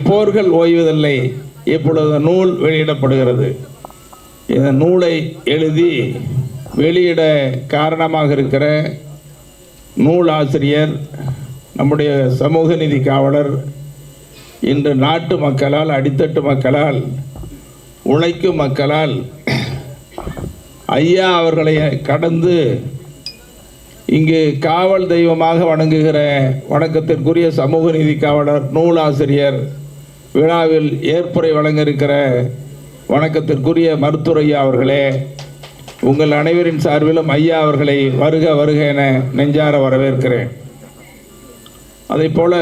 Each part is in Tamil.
போர்கள் ஓய்வதில்லை இப்பொழுது நூல் வெளியிடப்படுகிறது. இந்த நூலை எழுதி வெளியிட காரணமாக இருக்கிற நூல் ஆசிரியர், நம்முடைய சமூக நீதி காவலர், இன்று நாட்டு மக்களால், அடித்தட்டு மக்களால், உழைக்கும் மக்களால் ஐயா அவர்களை கடந்து இங்கு காவல் தெய்வமாக வணங்குகிற வணக்கத்திற்குரிய சமூக நீதி காவலர் நூலாசிரியர் விழாவில் ஏற்புரை வழங்க இருக்கிற வணக்கத்திற்குரிய மருத்துவர் ஐயா அவர்களே, உங்கள் அனைவரின் சார்பிலும் ஐயா அவர்களை வருக வருக என நெஞ்சார வரவேற்கிறேன். அதே போல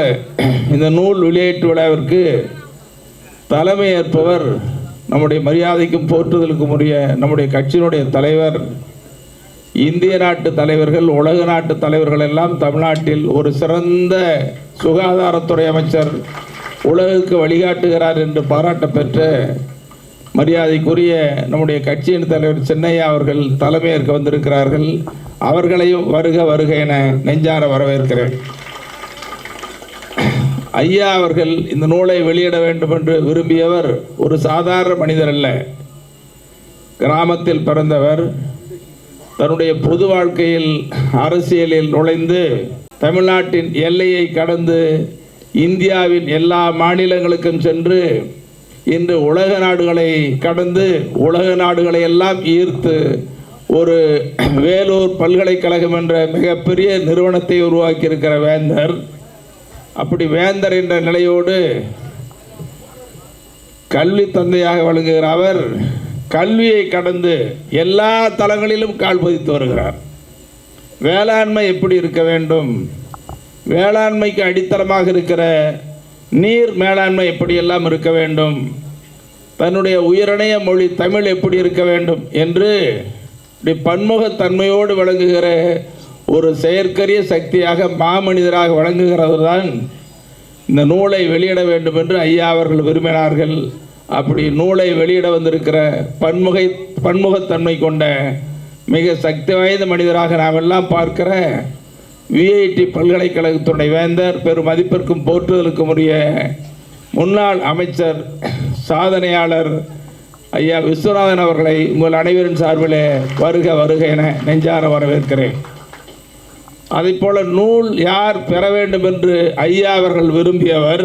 இந்த நூல் வெளியீட்டு விழாவிற்கு தலைமை ஏற்பவர் நம்முடைய மரியாதைக்கும் போற்றுதலுக்கும் உரிய நம்முடைய கட்சியினுடைய தலைவர், இந்திய நாட்டு தலைவர்கள், உலக நாட்டு தலைவர்கள் எல்லாம் தமிழ்நாட்டில் ஒரு சிறந்த சுகாதாரத்துறை அமைச்சர் உலகுக்கு வழிகாட்டுகிறார் என்று பாராட்ட பெற்ற மரியாதைக்குரிய நம்முடைய கட்சியின் தலைவர் சின்னையா அவர்கள் தலைமையேற்க வந்திருக்கிறார்கள். அவர்களையும் வருக வருக என நெஞ்சார வரவேற்கிறேன். ஐயா அவர்கள் இந்த நூலை வெளியிட வேண்டும் என்று விரும்பியவர் ஒரு சாதாரண மனிதர் அல்ல. கிராமத்தில் பிறந்தவர், தன்னுடைய பொது வாழ்க்கையில் அரசியலில் நுழைந்து தமிழ்நாட்டின் எல்லையை கடந்து இந்தியாவின் எல்லா மாநிலங்களுக்கும் சென்று இன்று உலக நாடுகளை கடந்து உலக நாடுகளை எல்லாம் ஈர்த்து ஒரு வேலூர் பல்கலைக்கழகம் என்ற மிகப்பெரிய நிறுவனத்தை உருவாக்கி இருக்கிற வேந்தர். அப்படி வேந்தர் என்ற நிலையோடு கல்வி தந்தையாக வழங்குகிற அவர் கல்வியை கடந்து எல்லா தளங்களிலும் கால் பதித்து வருகிறார். வேளாண்மை எப்படி இருக்க வேண்டும், வேளாண்மைக்கு அடித்தளமாக இருக்கிற நீர் மேலாண்மை எப்படியெல்லாம் இருக்க வேண்டும், தன்னுடைய உயிரிணைய மொழி தமிழ் எப்படி இருக்க வேண்டும் என்று பன்முகத்தன்மையோடு விளங்குகிற ஒரு செயற்கரிய சக்தியாக மாமனிதராக வழங்குகிறவர் தான் இந்த நூலை வெளியிட வேண்டும் என்று ஐயா அவர்கள் விரும்பினார்கள். அப்படி நூலை வெளியிட வந்திருக்கிற பன்முகத்தன்மை கொண்ட மிக சக்தி வாய்ந்த மனிதராக நாம் எல்லாம் பார்க்கிற விஐடி பல்கலைக்கழகத்துடைய வேந்தர், பெரும் மதிப்பிற்கும் போற்றுதலுக்கும் உரிய முன்னாள் அமைச்சர், சாதனையாளர் ஐயா விஸ்வநாதன் அவர்களை உங்கள் அனைவரின் சார்பிலே வருக வருக என நெஞ்சார வரவேற்கிறேன். அதைப்போல நூல் யார் பெற வேண்டும் என்று ஐயா அவர்கள் விரும்பியவர்.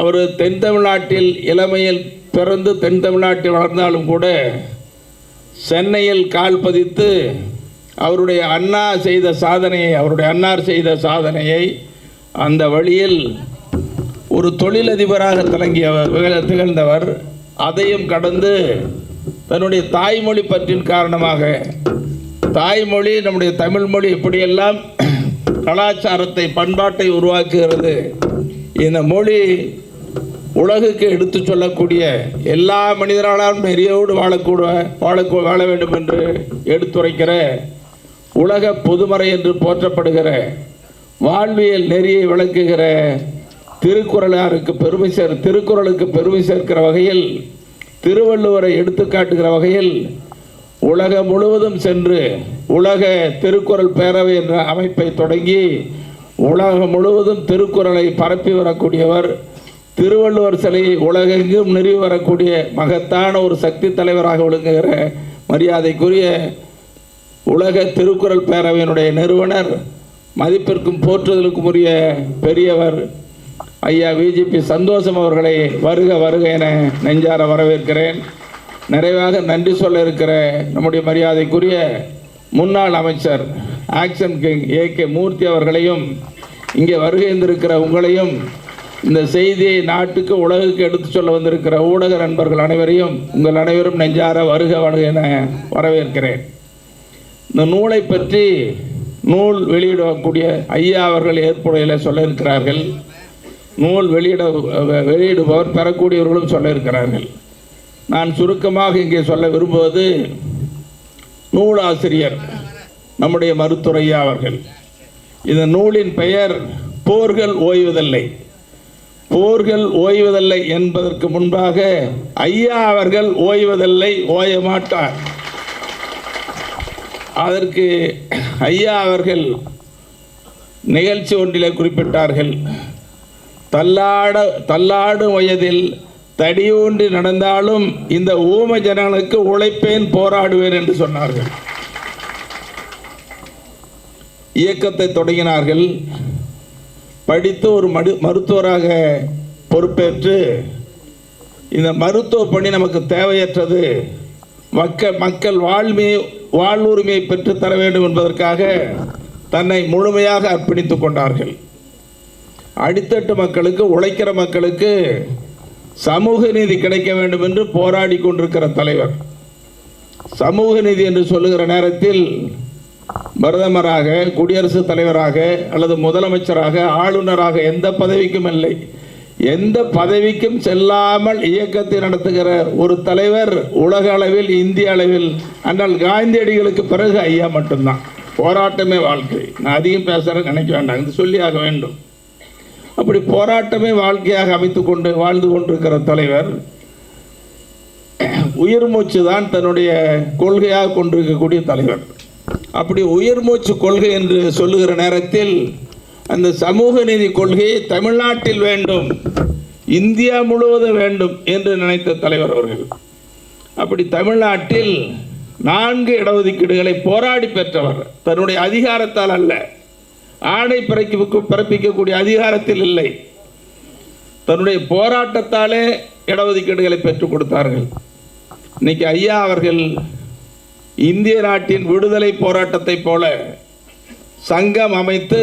அவர் தென் தமிழ்நாட்டில் இளமையில் பிறந்து தென் தமிழ்நாட்டில் வளர்ந்தாலும் கூட சென்னையில் கால் பதித்து அவருடைய அன்னார் செய்த சாதனையை அந்த வழியில் ஒரு தொழிலதிபராக திகழ்ந்தவர். அதையும் கடந்து தன்னுடைய தாய்மொழி பற்றின் காரணமாக, தாய்மொழி நம்முடைய தமிழ்மொழி எப்படியெல்லாம் கலாச்சாரத்தை பண்பாட்டை உருவாக்குகிறது, இந்த மொழி உலகுக்கு எடுத்து சொல்லக்கூடிய, எல்லா மனிதர்களாலும் நெறியோடு வாழ வேண்டும் என்று எடுத்துரைக்கிற, உலக பொதுமறை என்று போற்றப்படுகிற, வாழ்வியல் நெறியை விளக்குகிற திருக்குறளுக்கு பெருமை சேர்க்கிற வகையில், திருவள்ளுவரை எடுத்துக்காட்டுகிற வகையில் உலகம் முழுவதும் சென்று உலக திருக்குறள் பேரவை என்ற அமைப்பை தொடங்கி உலகம் முழுவதும் திருக்குறளை பரப்பி வரக்கூடியவர். திருவள்ளுவர் சிலையை உலகெங்கும் நிறுவி வரக்கூடிய மகத்தான ஒரு சக்தி தலைவராக விளங்குகிற மரியாதைக்குரிய உலக திருக்குறள் பேரவையினுடைய நிறுவனர், மதிப்பிற்கும் போற்றுதலுக்கும் உரிய பெரியவர் ஐயா விஜிபி சந்தோஷம் அவர்களை வருக வருக என நெஞ்சார வரவேற்கிறேன். நிறைவாக நன்றி சொல்ல இருக்கிற நம்முடைய மரியாதைக்குரிய முன்னாள் அமைச்சர் ஆக்ஷன் கிங் ஏகே மூர்த்தி அவர்களையும், இங்கே வருகை இருந்திருக்கிற உங்களையும், இந்த செய்தியை நாட்டுக்கு உலகுக்கு எடுத்து சொல்ல வந்திருக்கிற ஊடக நண்பர்கள் அனைவரையும் உங்கள் அனைவரும் நெஞ்சார வருக வருக என வரவேற்கிறேன். இந்த நூலை பற்றி நூல் வெளியிடக்கூடிய ஐயா அவர்கள் ஏற்புரையில் சொல்ல இருக்கிறார்கள். நூல் வெளியிடுபவர் பெறக்கூடியவர்களும் சொல்ல இருக்கிறார்கள். நான் சுருக்கமாக இங்கே சொல்ல விரும்புவது, நூலாசிரியர் நம்முடைய மருத்துவர் ஐயா அவர்கள். இந்த நூலின் பெயர் போர்கள் ஓய்வதில்லை. போர்கள் ஓய்வதில்லை என்பதற்கு முன்பாக ஐயா அவர்கள் ஓய்வதில்லை, ஓய மாட்டார். அதற்கு ஐயா அவர்கள் நிகழ்ச்சி ஒன்றிலே குறிப்பிட்டார்கள், தள்ளாடும் வயதில் தடியூன்றி நடந்தாலும் இந்த ஊம ஜனங்களுக்கு உழைப்பேன், போராடுவேன் என்று சொன்னார்கள். இயக்கத்தை தொடங்கினார்கள். படித்து ஒரு மருத்துவராக பொறுப்பேற்று இந்த மருத்துவ பணி நமக்கு தேவையற்றது, மக்கள் வாழ்வுரிமையை பெற்று தர வேண்டும் என்பதற்காக தன்னை முழுமையாக அர்ப்பணித்துக் கொண்டார்கள். அடித்தட்டு மக்களுக்கு, உழைக்கிற மக்களுக்கு சமூக நீதி கிடைக்க வேண்டும் என்று போராடி கொண்டிருக்கிற தலைவர். சமூக நீதி என்று சொல்லுகிற நேரத்தில் பிரதமராக, குடியரசுத் தலைவராக அல்லது முதலமைச்சராக, ஆளுநராக எந்த பதவிக்கும் இல்லை. எந்த பதவிக்கும் செல்லாமல் இயக்கத்தை நடத்துகிற ஒரு தலைவர் உலக அளவில், இந்திய அளவில் அண்ணல் காந்தியடிகளுக்கு பிறகு ஐயா மட்டும்தான். போராட்டமே வாழ்க்கை. நான் அதிகம் பேசுகிறேன் நினைக்க வேண்டாம், இது சொல்லியாக வேண்டும். அப்படி போராட்டமே வாழ்க்கையாக அமைத்துக்கொண்டு வாழ்ந்து கொண்டிருக்கிற தலைவர் உயிர் மூச்சு தான் தன்னுடைய கொள்கையாக கொண்டிருக்கக்கூடிய தலைவர். அப்படி உயிர் மூச்சு கொள்கை என்று சொல்லுகிற நேரத்தில் அந்த சமூக நீதி கொள்கை தமிழ்நாட்டில் வேண்டும், இந்தியா முழுவதும் வேண்டும் என்று நினைத்த தலைவர் அவர்கள். அப்படி தமிழ்நாட்டில் 4 இடஒதுக்கீடுகளை போராடி பெற்றவர். தன்னுடைய அதிகாரத்தால் அல்ல, ஆணை பிறப்பிக்கக்கூடிய அதிகாரத்தில் இல்லை, தன்னுடைய போராட்டத்தாலே இடஒதுக்கீடுகளை பெற்றுக் கொடுத்தார்கள். இன்னைக்கு ஐயா அவர்கள் இந்திய நாட்டின் விடுதலை போராட்டத்தை போல சங்கம் அமைத்து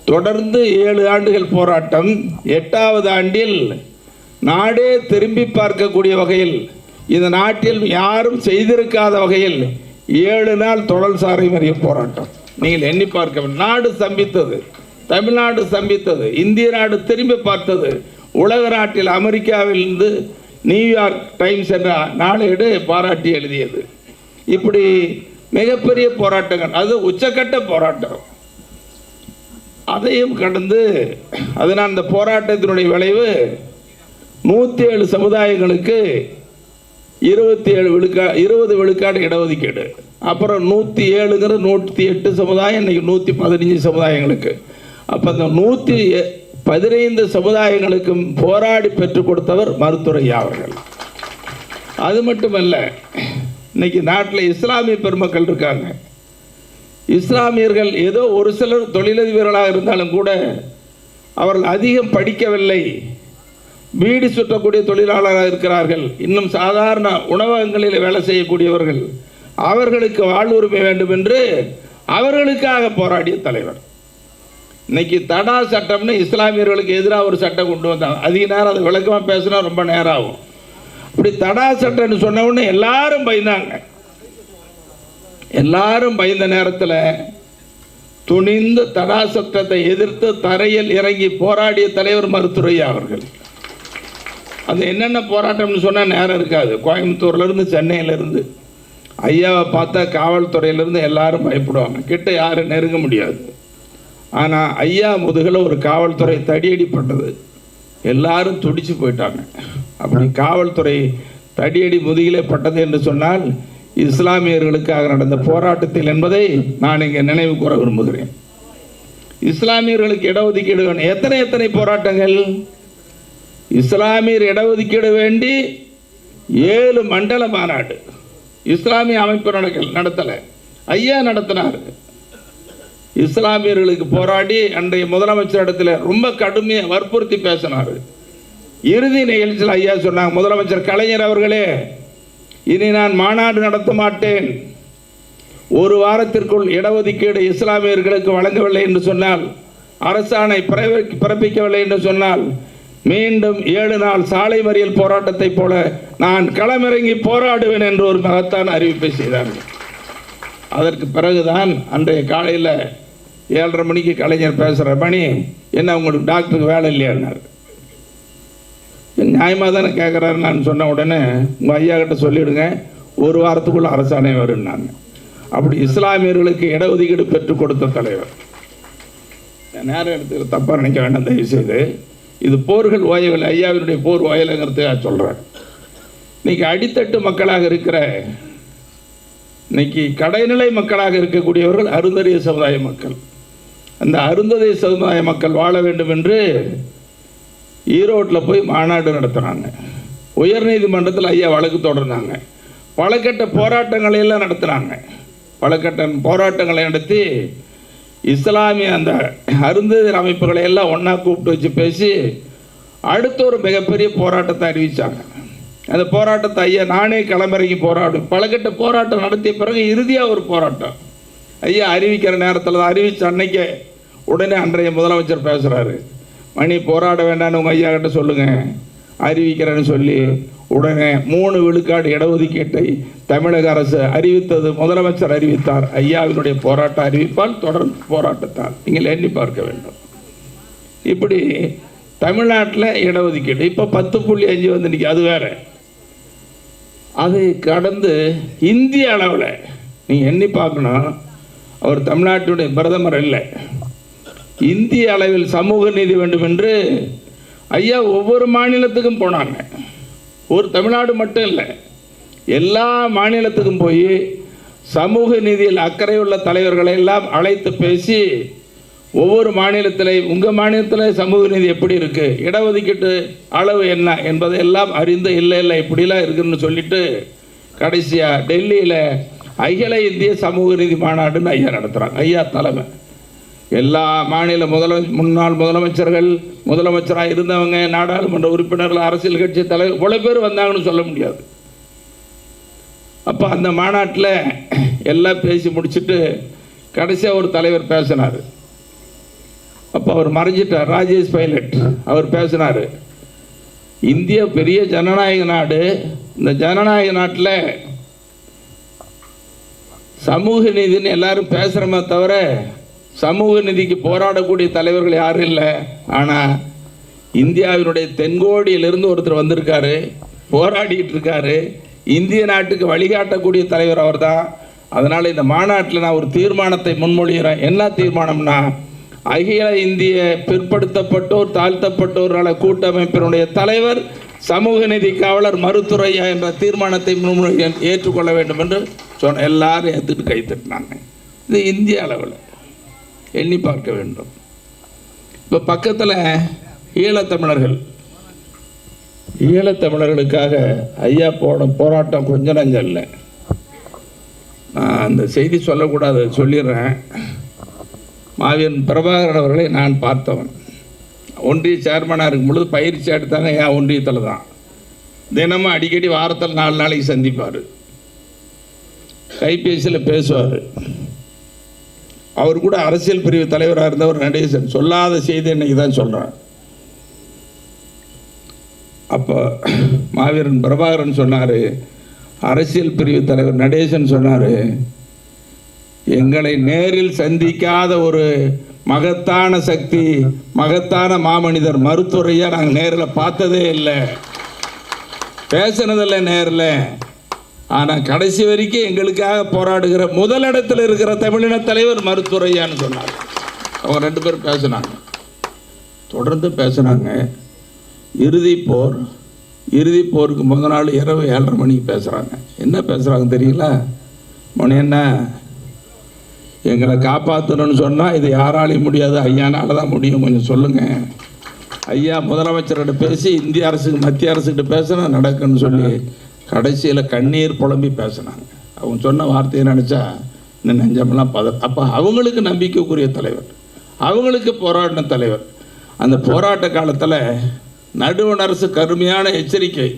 தொடர்ந்து 7 ஆண்டுகள் போராட்டம், 8வது ஆண்டில் நாடே திரும்பி பார்க்கக்கூடிய வகையில், இந்த நாட்டில் யாரும் செய்திருக்காத வகையில் 7 நாள் தொடர் சாலை மறியல் போராட்டம். நீங்கள் எண்ணி பார்க்க வேண்டும். நாடு ஸ்தம்பித்தது, தமிழ்நாடு ஸ்தம்பித்தது, இந்திய நாடு திரும்பி பார்த்தது. உலக நாட்டில் அமெரிக்காவிலிருந்து நியூயார்க் டைம்ஸ் என்ற நாளேடு பாராட்டி எழுதியது. இப்படி மிகப்பெரிய போராட்டங்கள், அது உச்சக்கட்ட போராட்டம். அதையும் கடந்து அதனால் அந்த போராட்டத்தினுடைய விளைவு 107 சமுதாயங்களுக்கு 20 விழுக்காடு இடஒதுக்கீடு. அப்புறம் 107ங்கிற 108 சமுதாயம், இன்னைக்கு 115 சமுதாயங்களுக்கு. அப்போ அந்த 115 சமுதாயங்களுக்கும் போராடி பெற்றுக் கொடுத்தவர் மருத்துவர் ஐயா அவர்கள். அது மட்டுமல்ல, இன்னைக்கு நாட்டில் இஸ்லாமிய பெருமக்கள் இருக்காங்க. இஸ்லாமியர்கள் ஏதோ ஒரு சிலர் தொழிலதிபர்களாக இருந்தாலும் கூட அவர்கள் அதிகம் படிக்கவில்லை, பீடி சுற்றக்கூடிய தொழிலாளராக இருக்கிறார்கள். இன்னும் சாதாரண உணவகங்களில் வேலை செய்யக்கூடியவர்கள், அவர்களுக்கு வாழ்வுரிமை வேண்டும் என்று அவர்களுக்காக போராடிய தலைவர். இன்னைக்கு தடா சட்டம்னு இஸ்லாமியர்களுக்கு எதிராக ஒரு சட்டம் கொண்டு வந்தாங்க. அதிக நேரம் அதை விளக்கமாக பேசினா ரொம்ப நேரம் ஆகும். இப்படி தடா சட்டம்னு சொன்ன உடனே எல்லாரும் பயந்தாங்க. எல்லாரும் பயந்த நேரத்தில் துணிந்து தடா சட்டத்தை எதிர்த்து தரையில் இறங்கி போராடிய தலைவர் மருத்துவர் ஐயா அவர்கள். அது என்னென்ன போராட்டம்னு சொன்னால் நேரம் இருக்காது. கோயம்புத்தூர்லேருந்து, சென்னையிலேருந்து ஐயாவை பார்த்தா காவல்துறையிலேருந்து எல்லாரும் பயப்படுவாங்க, கிட்ட யாரும் நெருங்க முடியாது. ஆனால் ஐயா முதுகில் ஒரு காவல்துறை தடியடிப்பட்டது, எல்லாரும் துடிச்சு போயிட்டாங்க. அப்படி காவல்துறை தடியடி முதுகிலே பட்டது என்று சொன்னால் இஸ்லாமியர்களுக்காக நடந்த போராட்டத்தில் என்பதை நான் இங்கே நினைவு கூற விரும்புகிறேன். இஸ்லாமியர்களுக்கு இடஒதுக்கீடு வேணும். எத்தனை போராட்டங்கள்! இஸ்லாமியர் இடஒதுக்கீடு வேண்டி 7 மண்டல மாநாடு இஸ்லாமிய அமைப்பு நடத்தலை, ஐயா நடத்தினார். இஸ்லாமியர்களுக்கு போராடி அன்றைய முதலமைச்சர் இடத்துல ரொம்ப கடுமையாக வற்புறுத்தி பேசினார். இறுதி நிகழ்ச்சியில் ஐயா சொன்னாங்க, முதலமைச்சர் கலைஞர் அவர்களே, இனி நான் மாநாடு நடத்த மாட்டேன், 1 வாரத்திற்குள் இடஒதுக்கீடு இஸ்லாமியர்களுக்கு வழங்கவில்லை என்று சொன்னால், அரசாணை பிறப்பிக்கவில்லை என்று சொன்னால், மீண்டும் 7 நாள் சாலை மறியல் போராட்டத்தை போல நான் களமிறங்கி போராடுவேன் என்று ஒரு மகத்தான அறிவிப்பை செய்தார்கள். அதற்கு பிறகுதான் அன்றைய காலையில் 7:30 மணிக்கு கலைஞர் பேசுகிற, மணி என்ன உங்களுக்கு டாக்டருக்கு வேலை இல்லையான்னார். நியாயமாக தானே கேட்குறாரு. நான் சொன்ன உடனே உங்கள் ஐயா கிட்ட சொல்லிவிடுங்க, 1 வாரத்துக்குள்ள அரசாணை வருன்னாங்க. அப்படி இஸ்லாமியர்களுக்கு இடஒதுக்கீடு பெற்றுக் கொடுத்த தலைவர். நேரம் எடுத்துக்கிற தப்பாக நினைக்க வேண்டாம் தயவுசெய்து. இது போர்கள் ஓயவில்லை, ஐயாவினுடைய போர் ஓயலைங்கிறதுக்காக சொல்கிறேன். இன்னைக்கு அடித்தட்டு மக்களாக இருக்கிற, இன்னைக்கு கடைநிலை மக்களாக இருக்கக்கூடியவர்கள் அருந்தறிய சமுதாய மக்கள். அந்த அருந்ததி சமுதாய மக்கள் வாழ வேண்டும் என்று ஈரோட்டில் போய் மாநாடு நடத்துகிறாங்க. உயர்நீதிமன்றத்தில் ஐயா வழக்கு தொடர்ந்தாங்க. பல கட்ட போராட்டங்களை எல்லாம் நடத்துகிறாங்க. பல கட்ட போராட்டங்களை நடத்தி இஸ்லாமிய அந்த அருந்ததி அமைப்புகளை எல்லாம் ஒன்றா கூப்பிட்டு வச்சு பேசி அடுத்த ஒரு மிகப்பெரிய போராட்டத்தை அறிவித்தாங்க. அந்த போராட்டத்தை ஐயா நானே களமிறங்கி போராடும் பல கட்ட போராட்டம் நடத்திய பிறகு இறுதியாக ஒரு போராட்டம் ஐயா அறிவிக்கிற நேரத்தில் தான் அறிவித்த அன்னைக்கே உடனே அன்றைய முதலமைச்சர் பேசுகிறாரு, மணி போராட வேண்டாம்னு உங்கள் ஐயா கிட்ட சொல்லுங்கள், அறிவிக்கிறேன்னு சொல்லி உடனே 3 விழுக்காடு இடஒதுக்கீட்டை தமிழக அரசு அறிவித்தது. முதலமைச்சர் அறிவித்தார். ஐயாவினுடைய போராட்ட அறிவிப்பால் தொடர்ந்து போராட்டத்தால் நீங்கள் எண்ணி பார்க்க வேண்டும். இப்படி தமிழ்நாட்டில் இடஒதுக்கீடு இப்போ 10.5 வந்து நிற்கி. அது வேற. அதை கடந்து இந்திய அளவில் நீங்கள் எண்ணி பார்க்கணும். அவர் தமிழ்நாட்டுடைய பிரதமர் இல்லை, இந்திய அளவில் சமூக நீதி வேண்டும் என்று ஐயா ஒவ்வொரு மாநிலத்துக்கும் போனாங்க. ஒரு தமிழ்நாடு மட்டும் இல்லை, எல்லா மாநிலத்துக்கும் போய் சமூக நீதியில் அக்கறை உள்ள தலைவர்களை எல்லாம் அழைத்து பேசி ஒவ்வொரு மாநிலத்தில் உங்கள் மாநிலத்தில் சமூக நீதி எப்படி இருக்குது, இடஒதுக்கீட்டு அளவு என்ன என்பதை எல்லாம் அறிந்து இல்லை இப்படிலாம் இருக்குதுன்னு சொல்லிட்டு கடைசியாக டெல்லியில் அகில இந்திய சமூக நீதி மாநாடுன்னு ஐயா நடத்துகிறாங்க. ஐயா தலைமை எல்லா மாநில முன்னாள் முதலமைச்சர்கள், முதலமைச்சராக இருந்தவங்க, நாடாளுமன்ற உறுப்பினர்கள், அரசியல் கட்சி தலைவர் இவ்வளோ பேர் வந்தாங்கன்னு சொல்ல முடியாது. அப்போ அந்த மாநாட்டில் எல்லாம் பேசி முடிச்சுட்டு கடைசியாக ஒரு தலைவர் பேசினார். அப்போ அவர் மறைஞ்சிட்டார், ராஜேஷ் பைலட். அவர் பேசினார், இந்தியா பெரிய ஜனநாயக நாடு, இந்த ஜனநாயக நாட்டில் சமூக நீதினு எல்லாரும் பேசுகிறோமே தவிர சமூக நீதிக்கு போராடக்கூடிய தலைவர்கள் யாரும் இல்லை. ஆனால் இந்தியாவினுடைய தென்கோடியிலிருந்து ஒருத்தர் வந்திருக்காரு, போராடிட்டு இருக்காரு, இந்திய நாட்டுக்கு வழிகாட்டக்கூடிய தலைவர் அவர் தான். அதனால் இந்த மாநாட்டில் நான் ஒரு தீர்மானத்தை முன்மொழிகிறேன். என்ன தீர்மானம்னா, அகில இந்திய பிற்படுத்தப்பட்டோர் தாழ்த்தப்பட்டோர் நல கூட்டமைப்பினுடைய தலைவர் சமூக நீதி காவலர் மருத்துரையா என்ற தீர்மானத்தை ஏற்றுக்கொள்ள வேண்டும் என்று சொன்ன. எல்லாரும் ஏற்றுட்டு கை தட்டினாங்க. இது இந்திய அளவில் எண்ணி பார்க்க வேண்டும். இப்போ பக்கத்தில் ஈழத்தமிழர்களுக்காக ஐயா போராட்டம் கொஞ்சம் நஞ்சம் இல்லை. நான் அந்த செய்தி சொல்லக்கூடாது, சொல்லிடுறேன். மாவீரன் பிரபாகரன் அவர்களை நான் பார்த்தவன். ஒன்றிய சேர்மனாக இருக்கும் பொழுது பயிற்சி எடுத்தாங்க. என் ஒன்றியத்தில் தான் தினமும் அடிக்கடி வாரத்தில் 4 நாளைக்கு சந்திப்பார், கைபேசியில் பேசுவார். அவர் கூட அரசியல் பிரிவு தலைவராக இருந்தவர் நடேசன். சொல்லாத செய்தி இன்னைக்கு தான் சொல்கிறார். அப்போ மாவீரன் பிரபாகரன் சொன்னார், அரசியல் பிரிவு தலைவர் நடேசன் சொன்னார், எங்களை நேரில் சந்திக்காத ஒரு மகத்தான சக்தி, மகத்தான மாமனிதர் மருத்துவரையா நாங்கள் நேரில் பார்த்ததே இல்லை, பேசினதில்லை நேரில். ஆனால் கடைசி வரைக்கும் எங்களுக்காக போராடுகிற முதலிடத்தில் இருக்கிற தமிழின தலைவர் மருத்துவரையான்னு சொன்னார். அவங்க 2 பேரும் பேசினாங்க, தொடர்ந்து பேசினாங்க. இறுதி போருக்கு முதல் நாள் இரவு 7:30 மணிக்கு பேசுகிறாங்க. என்ன பேசுகிறாங்க தெரியல? மணி என்ன, எங்களை காப்பாற்றணும்னு சொன்னால் இது யாராலையும் முடியாது, ஐயானால தான் முடியும், கொஞ்சம் சொல்லுங்கள். ஐயா முதலமைச்சர்கிட்ட பேசி இந்திய அரசுக்கு மத்திய அரசுக்கிட்ட பேசினா நடக்குன்னு சொல்லி கடைசியில் கண்ணீர் புலம்பி பேசினாங்க. அவங்க சொன்ன வார்த்தையை நினச்சா இன்னும் நெஞ்சமெல்லாம் அப்போ அவங்களுக்கு நம்பிக்கைக்குரிய தலைவர், அவங்களுக்கு போராடின தலைவர். அந்த போராட்ட காலத்தில் நடுவண் அரசு கடுமையான எச்சரிக்கை,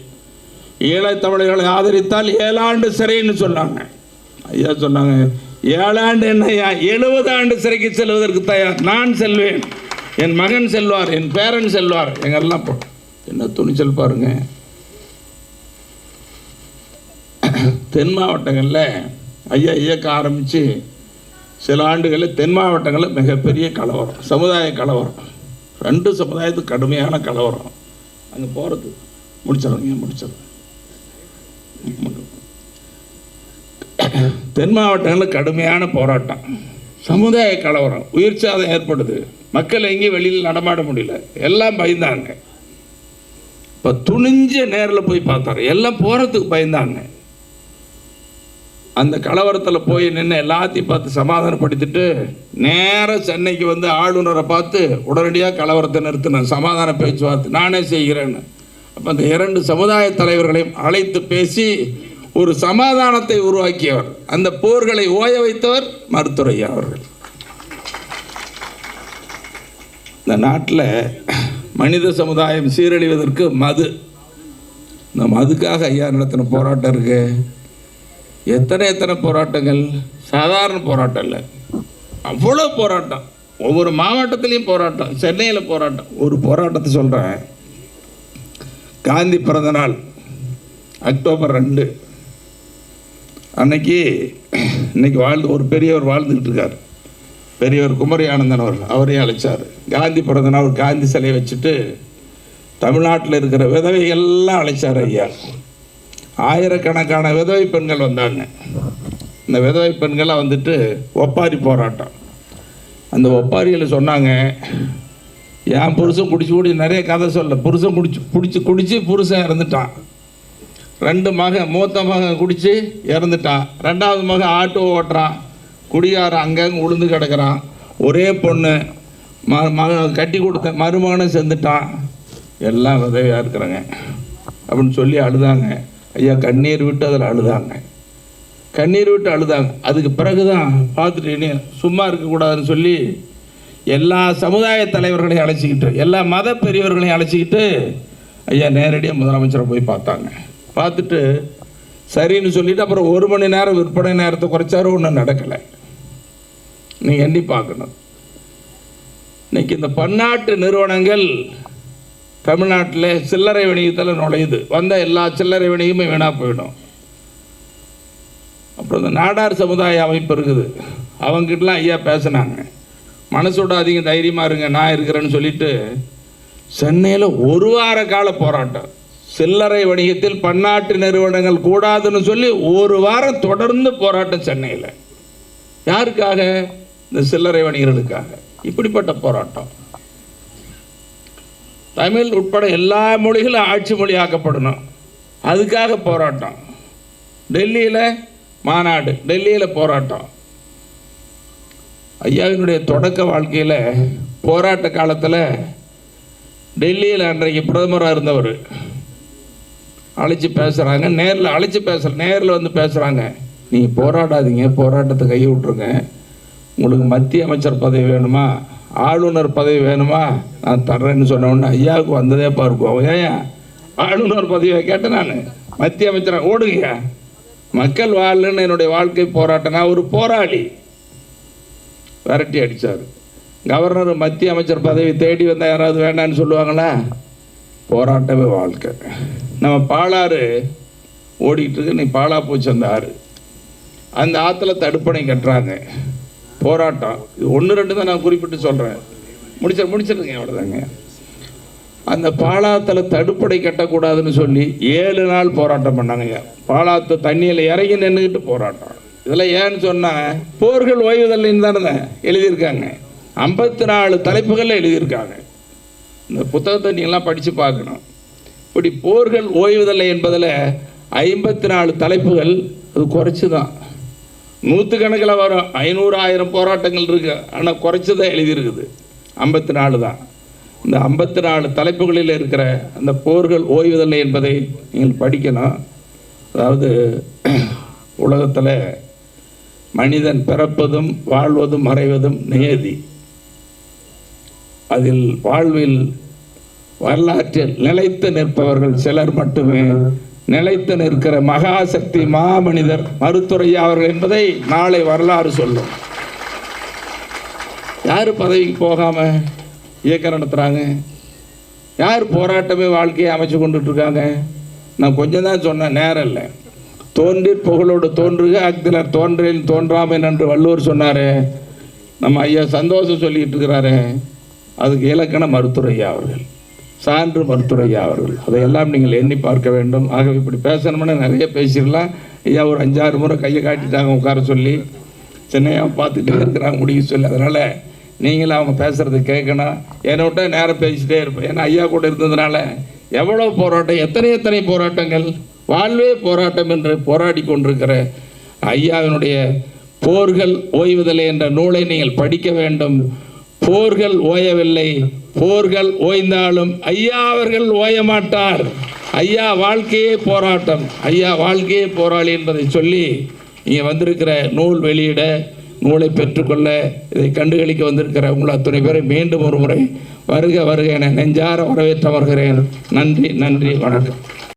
ஈழத்தமிழர்களை ஆதரித்தால் 7 ஆண்டு சிறைன்னு சொன்னாங்க. ஐயா சொன்னாங்க, 7 ஆண்டு என்னையா, 70 ஆண்டு சிறைக்கு செல்வதற்கு தயார், நான் செல்வேன், என் மகன் செல்வார், என் பேரன் செல்வார். எங்கெல்லாம் என்ன துணிச்சல் பாருங்க. தென் மாவட்டங்களில் ஐயா இயக்க ஆரம்பித்து சில ஆண்டுகளில் தென் மாவட்டங்களில் மிகப்பெரிய கலவரம், சமுதாய கலவரம், 2 சமுதாயத்துக்கு கடுமையான கலவரம். அங்கே போகிறது முடிச்சிடறேன். தென் மாவட்டங்களில் கடுமையான போராட்டம், சமுதாய கலவரம், உயிர் சேதம் ஏற்படுது. மக்கள் எங்கேயும் வெளியில் நடமாட முடியல, எல்லாம் பயந்தாங்க. இப்போ துணிஞ்ச நேரில் போய் பார்த்தாரு, எல்லாம் போகிறதுக்கு பயந்தாங்க. அந்த கலவரத்தில் போய் நின்று எல்லாத்தையும் பார்த்து சமாதானப்படுத்திட்டு நேராக சென்னைக்கு வந்து ஆளுநரை பார்த்து உடனடியாக கலவரத்தை நிறுத்தினேன், சமாதான பேச்சுவார்த்தை நானே செய்கிறேன்னு. அப்போ அந்த 2 சமுதாய தலைவர்களையும் அழைத்து பேசி ஒரு சமாதானத்தை உருவாக்கியவர், அந்த போர்களை ஓய வைத்தவர் மருத்துவர் ஐயா அவர்கள். இந்த நாட்டில் மனித சமுதாயம் சீரழிவதற்கு மது, இந்த மதுக்காக ஐயா நடத்தின போராட்டம் இருக்கு. எத்தனை போராட்டங்கள், சாதாரண போராட்டம் இல்லை, அவ்வளோ போராட்டம். ஒவ்வொரு மாவட்டத்திலையும் போராட்டம், சென்னையில் போராட்டம். ஒரு போராட்டத்தை சொல்கிறேன். காந்தி பிறந்த நாள் அக்டோபர் 2 அன்னைக்கு இன்னைக்கு ஒரு பெரியவர் வாழ்ந்துக்கிட்டு இருக்கார், பெரியவர் குமரி ஆனந்தன் அவர்கள். அவரையும் அழைச்சார். காந்தி பிறந்த நாள் காந்தி சிலையை வச்சுட்டு தமிழ்நாட்டில் இருக்கிற விதவைகள்லாம் அழைச்சார் ஐயா. ஆயிரக்கணக்கான விதவை பெண்கள் வந்தாங்க. இந்த விதவை பெண்கள்லாம் வந்துட்டு ஒப்பாரி போராட்டம். அந்த ஒப்பாரியில் சொன்னாங்க, என் புருஷன் குடிச்சு நிறைய கதை சொல்ல, புருஷன் குடிச்சு புருஷன் இறந்துட்டான். 2 மகன், மூத்த மகன் குடித்து இறந்துட்டான். 2வது மகன் ஆட்டோ ஓட்டுறான், குடிகாரன் அங்கங்கே உளுந்து கிடக்கிறான். ஒரே பொண்ணு கட்டி கொடுத்த மருமகனும் செஞ்சுட்டான். எல்லாம் விதவையாக இருக்கிறாங்க அப்படின்னு சொல்லி அழுதாங்க ஐயா. கண்ணீர் விட்டு அதில் அழுதாங்க, கண்ணீர் விட்டு அழுதாங்க. அதுக்கு பிறகு தான் பார்த்துட்டு சும்மா இருக்கக்கூடாதுன்னு சொல்லி எல்லா சமுதாய தலைவர்களையும் அழைச்சிக்கிட்டு, எல்லா மத பெரியவர்களையும் அழைச்சிக்கிட்டு ஐயா நேரடியாக முதலமைச்சரை போய் பார்த்தாங்க. பார்த்துட்டு சரின்னு சொல்லிவிட்டு அப்புறம் 1 மணி நேரம் விற்பனை நேரத்தை குறைச்சாரு. ஒன்றும் நடக்கலை. நீங்கள் எண்ணி பார்க்கணும். இன்றைக்கி இந்த பன்னாட்டு நிறுவனங்கள் தமிழ்நாட்டில் சில்லறை வணிகத்தில் நுழையுது. வந்த எல்லா சில்லறை வணிகமும் வீணாக போயிடும். அப்புறம் இந்த நாடார் சமுதாய அமைப்பு இருக்குது, அவங்ககிட்டலாம் ஐயா பேசினாங்க. மனசோட அதிகம் தைரியமாக இருங்க, நான் இருக்கிறேன்னு சொல்லிட்டு சென்னையில் 1 வார கால போராட்டம். சில்லறை வணிகத்தில் பன்னாட்டு நிறுவனங்கள் கூடாதுன்னு சொல்லி 1 வாரம் தொடர்ந்து போராட்டம் சென்னையில். யாருக்காக? இந்த சில்லறை வணிகர்களுக்காக. இப்படிப்பட்ட போராட்டம். தமிழ் உட்பட எல்லா மொழிகளும் ஆட்சி மொழியாக்கப்படணும், அதுக்காக போராட்டம். டெல்லியில் மாநாடு, டெல்லியில் போராட்டம். ஐயாவினுடைய தொடக்க வாழ்க்கையில் போராட்ட காலத்தில் டெல்லியில் அன்றைக்கு பிரதமராக இருந்தவர் அழைச்சி பேசுகிறாங்க. நேரில் வந்து பேசுகிறாங்க. நீங்கள் போராடாதீங்க, போராட்டத்தை கையை விட்டுருங்க. உங்களுக்கு மத்திய அமைச்சர் பதவி வேணுமா, ஆளுநர் பதவி வேணுமா, நான் தர்றேன்னு சொன்னோன்னே ஐயாவுக்கு வந்ததே பார்ப்போம். ஏன் ஆளுநர் பதவியை கேட்டேன் நான், மத்திய அமைச்சராக ஓடுங்க, மக்கள் வாழ்ன்னு என்னுடைய வாழ்க்கை போராட்டம். நான் ஒரு போராளி. விரட்டி அடித்தார். கவர்னர் மத்திய அமைச்சர் பதவி தேடி வந்தால் யாராவது வேண்டான்னு சொல்லுவாங்களா? போராட்டமே வாழ்க்கை. நம்ம பாலாறு ஓடிக்கிட்டு இருக்கு, நீ பாலா போச்சு அந்த ஆறு. அந்த ஆற்றுல தடுப்பணை கட்டுறாங்க. போராட்டம். இது 1-2 தான் நான் குறிப்பிட்டு சொல்கிறேன். முடிச்சிருக்கேன் அவ்வளோதாங்க. அந்த பாலாத்தில் தடுப்படை கட்டக்கூடாதுன்னு சொல்லி 7 நாள் போராட்டம் பண்ணாங்க. பாலாத்து தண்ணியில் இறங்கி நின்றுக்கிட்டு போராட்டம். இதெல்லாம் ஏன்னு சொன்னால் போர்கள் ஓய்வுதல்லைன்னு தானே எழுதியிருக்காங்க. 54 தலைப்புகளில் எழுதியிருக்காங்க. இந்த புத்தகத்தை நீங்கள்லாம் படித்து பார்க்கணும். இப்படி போர்கள் ஓய்வுதல்லை என்பதில் 54 தலைப்புகள். அது குறைச்சி தான், 100 கணக்கில் வரும். 500-1000 போராட்டங்கள் இருக்குது, ஆனால் குறைச்சி தான் எழுதியிருக்குது. 54 தான். இந்த 54 தலைப்புகளில் இருக்கிற அந்த போர்கள் ஓய்வுதல்லை என்பதை நீங்கள் படிக்கணும். அதாவது உலகத்தில் மனிதன் பிறப்பதும் வாழ்வதும் மறைவதும் நியதி. அதில் வாழ்வில் வரலாற்றில் நிலைத்து நிற்பவர்கள் சிலர் மட்டுமே. நிலைத்து நிற்கிற மகாசக்தி மாமனிதர் மருத்துவர் ஐயா அவர்கள் என்பதை நாளை வரலாறு சொல்லும். யார் பதவிக்கு போகாமல் இயக்கம் நடத்துகிறாங்க? யார் போராட்டமே வாழ்க்கையை அமைச்சு கொண்டுட்ருக்காங்க? நான் கொஞ்சம் தான் சொன்னேன், நேரம் இல்லை. தோன்றி புகழோடு தோன்றுக அக்திலர் தோன்றில் தோன்றாமல் என்று வள்ளுவர் சொன்னார். நம்ம ஐயா சந்தோஷம் சொல்லிக்கிட்டு இருக்கிறாரு. அதுக்கு இலக்கண மருத்துவர் ஐயா அவர்கள், சான்று மருத்துவர் ஐயா அவர்கள். அதையெல்லாம் நீங்கள் எண்ணி பார்க்க வேண்டும். ஆகவே இப்படி பேசணும்னு நிறைய பேசிடலாம். ஐயா ஒரு 5-6 முறை கையை காட்டிட்டாங்க உட்கார சொல்லி, சென்னையாக பார்த்துட்டு இருக்கிறாங்க முடிக்க சொல்லி. அதனால் நீங்களும் அவங்க பேசுகிறத கேட்கணும். என்னை விட்ட நேரம் பேசிகிட்டே இருப்பேன். ஏன்னா ஐயா கூட இருந்ததுனால எவ்வளோ போராட்டம், எத்தனை போராட்டங்கள், வாழ்வே போராட்டம் என்று போராடி கொண்டிருக்கிற ஐயாவினுடைய போர்கள் ஓய்வதில்லை என்ற நூலை நீங்கள் படிக்க வேண்டும். போர்கள் ஓயவில்லை, போர்கள் ஓய்ந்தாலும் ஐயா அவர்கள் ஓய மாட்டார். ஐயா வாழ்க்கையே போராட்டம், ஐயா வாழ்க்கையே போராளி என்பதை சொல்லி இங்கே வந்திருக்கிற நூல் வெளியிட, நூலை பெற்றுக்கொள்ள, இதை கண்டுகளிக்க வந்திருக்கிற உங்கள் அத்துணை பேரை மீண்டும் ஒரு முறை வருக வருக என நெஞ்சார வரவேற்று வருகிறேன். நன்றி, நன்றி, வணக்கம்.